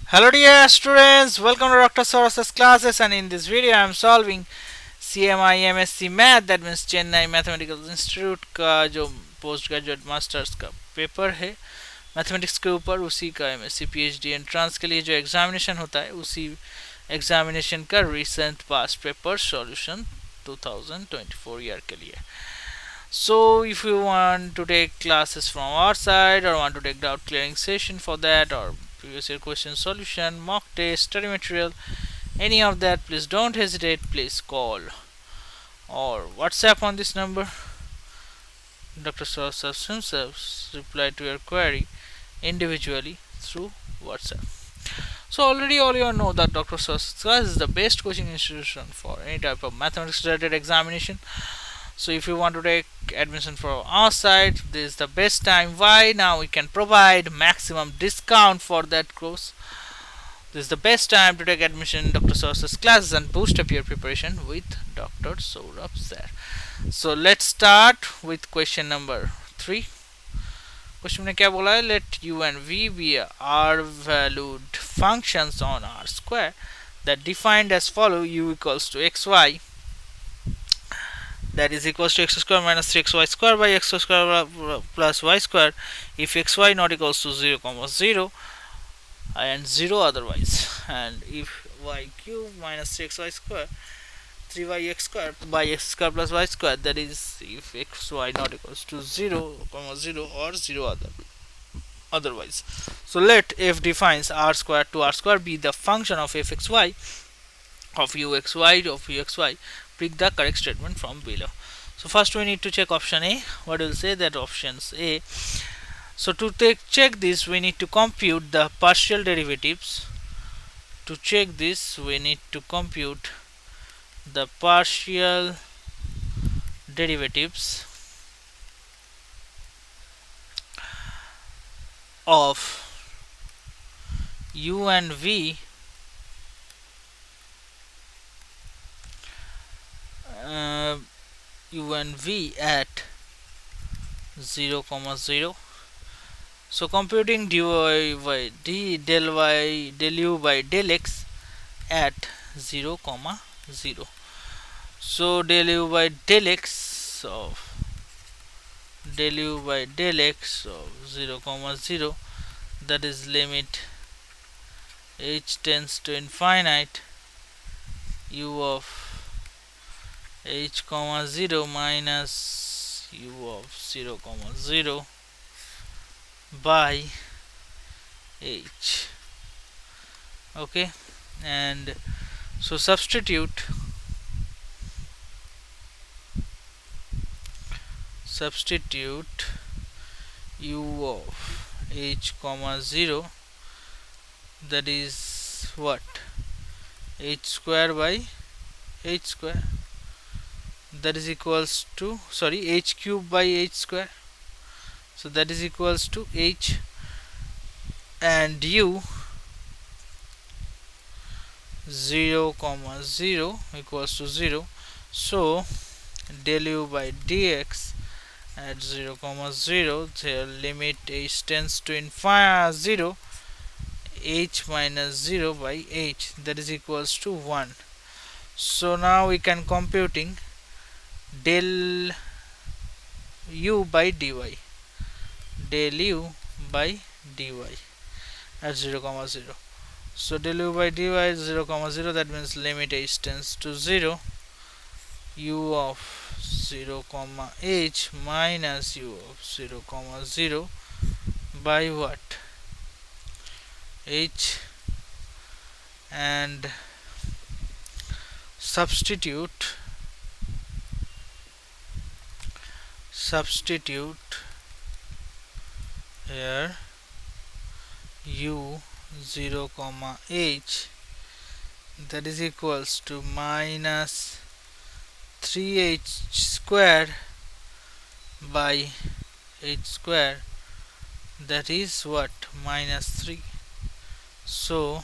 Hello dear students, welcome to Dr. Sourav Sir Classes, and in this video I am solving CMI M.Sc Math, that means Chennai Mathematical Institute का जो post graduate masters का paper है mathematics के ऊपर, उसी का MSc PhD entrance के लिए जो एग्जामिनेशन होता है उसी एग्जामिनेशन का recent past paper solution 2024 year के लिए. So if you want to take classes from our side or want to take doubt clearing session for that, or previous year question solution, mock test, study material, any of that, please don't hesitate, please call or WhatsApp on this number. Dr. Sourav himself reply to your query individually through WhatsApp. So already all you know that Dr. Sourav Class is the best coaching institution for any type of mathematics related examination. So if you want to take admission from our side, this is the best time. Why? Now we can provide maximum discount for that course. This is the best time to take admission in Dr. Sourav classes and boost up your preparation with Dr. Sourav Sir. So let's start with question number 3. Question में क्या बोला है? Let u and v be r valued functions on r square that defined as follow: u equals to xy, that is equals to x square minus 3xy square by x square plus y square if xy not equals to 0 comma 0 and 0 otherwise, and if y cube minus 3xy square 3yx square by x square plus y square, that is if xy not equals to 0 comma 0 or 0 otherwise. So let f defines r square to r square be the function of fxy of uxy of uxy. Pick the correct statement from below. So first we need to check option A. What will say? That options A. So to check this, we need to compute the partial derivatives. To check this, we need to compute the partial derivatives of u and v u and v at 0 comma 0. So computing dy by del u by del x at 0 comma 0. So del u by del x of 0 comma 0, that is limit h tends to infinite u of h comma 0 minus u of 0 comma 0 by h. Okay, and so substitute u of h comma 0, that is what, h square by h square, that is equals to, sorry, h cube by h square, so that is equals to h, and u 0 comma 0 equals to 0. So del u by dx at 0 comma 0, the limit h tends to infinite 0, h minus 0 by h, that is equals to 1. So now we can computing del u by dy, del u by dy at 0 comma 0. So del u by dy is 0 comma 0, that means limit h tends to 0, u of 0 comma h minus u of 0 comma 0 by what, h, and substitute here u 0 comma h, that is equals to minus 3h square by h square, that is what, minus 3. So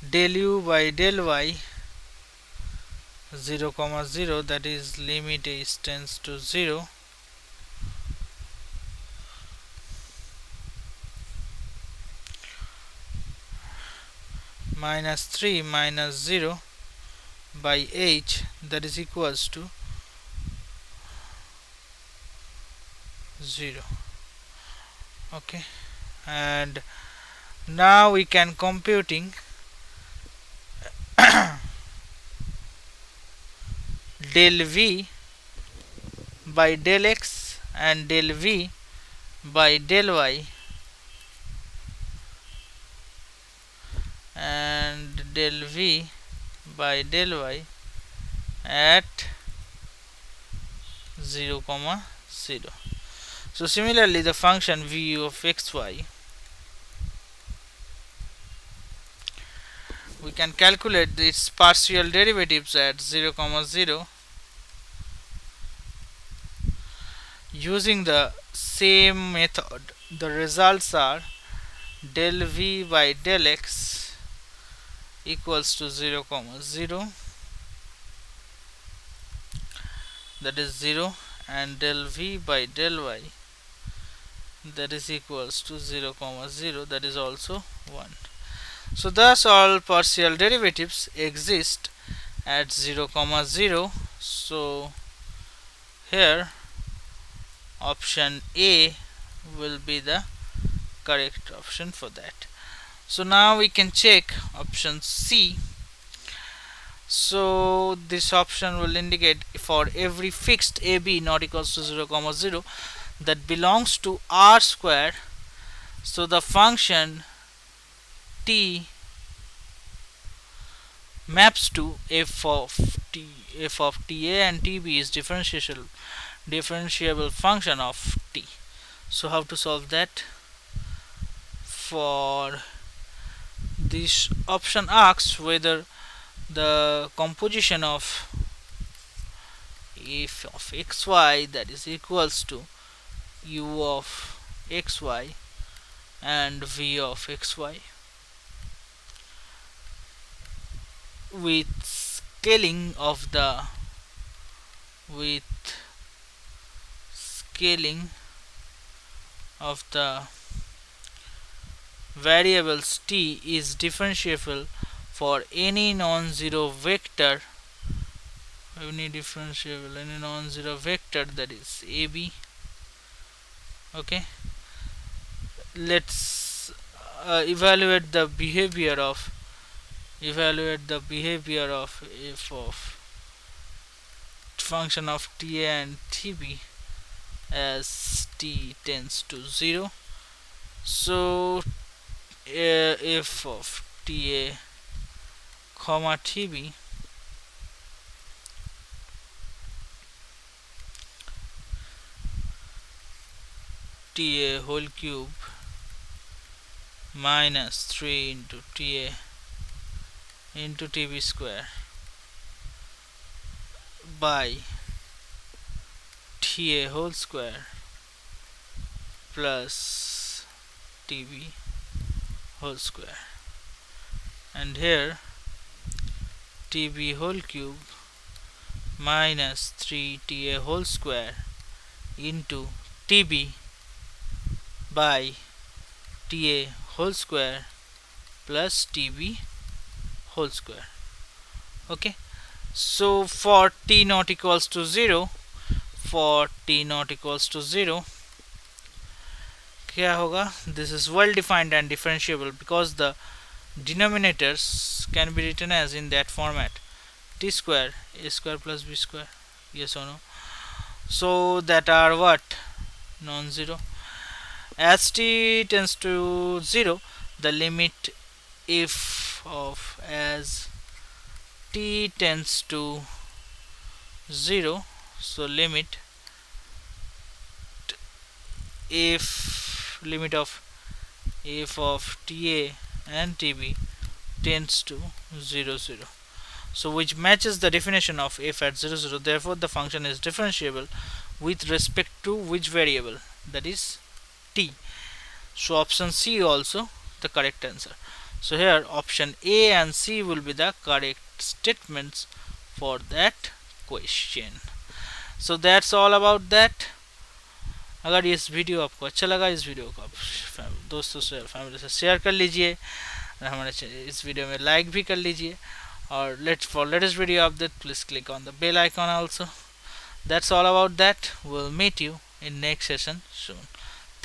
del u by del y 0 comma 0, that is limit h tends to 0, minus 3 minus 0 by h, that is equals to 0. Okay, and now we can computing del v by del x and del v by del y and del v by del y at 0 comma 0. So similarly the function v of xy, we can calculate its partial derivatives at 0 comma 0 using the same method. The results are del v by del x equals to 0 comma 0, that is 0, and del v by del y, that is equals to 0 comma 0, that is also 1. So thus all partial derivatives exist at 0 comma 0. So here option A will be the correct option for that. So now we can check option C. So this option will indicate for every fixed AB not equals to 0 comma 0 that belongs to R square, so the function T maps to f of ta and tb is differentiable function of t. So how to solve that? For this option asks whether the composition of f of xy, that is equals to u of xy and v of xy with scaling of the variables t is differentiable for any non-zero vector, that is AB. Okay, let's evaluate the behavior of f of function of ta and tb as t tends to 0. So f of ta comma tb ta whole cube minus 3 into ta into tb square by ta whole square plus tb whole square, and here tb whole cube minus 3ta whole square into tb by ta whole square plus tb whole square. Okay, so for t not equals to 0, क्या होगा? This is well defined and differentiable because the denominators can be written as in that format: t square a square plus b square, yes or no? So that are what? Non-zero. As t tends to 0, the limit if of as t tends to 0, so limit of f of ta and tb tends to 0 0, so which matches the definition of f at 0 0. Therefore the function is differentiable with respect to which variable? That is t. So option C also the correct answer. So here option A and C will be the correct statements for that question. So that's all about that. अगर इस video आपको अच्छा लगा, इस video को आप दोस्तों से फैमिली से शेयर कर लीजिए. और हमारे इस वीडियो में लाइक भी कर लीजिए, और let's for latest video update please click on the bell icon also. That's all about that. We'll meet you in next session soon.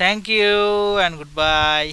Thank you and goodbye.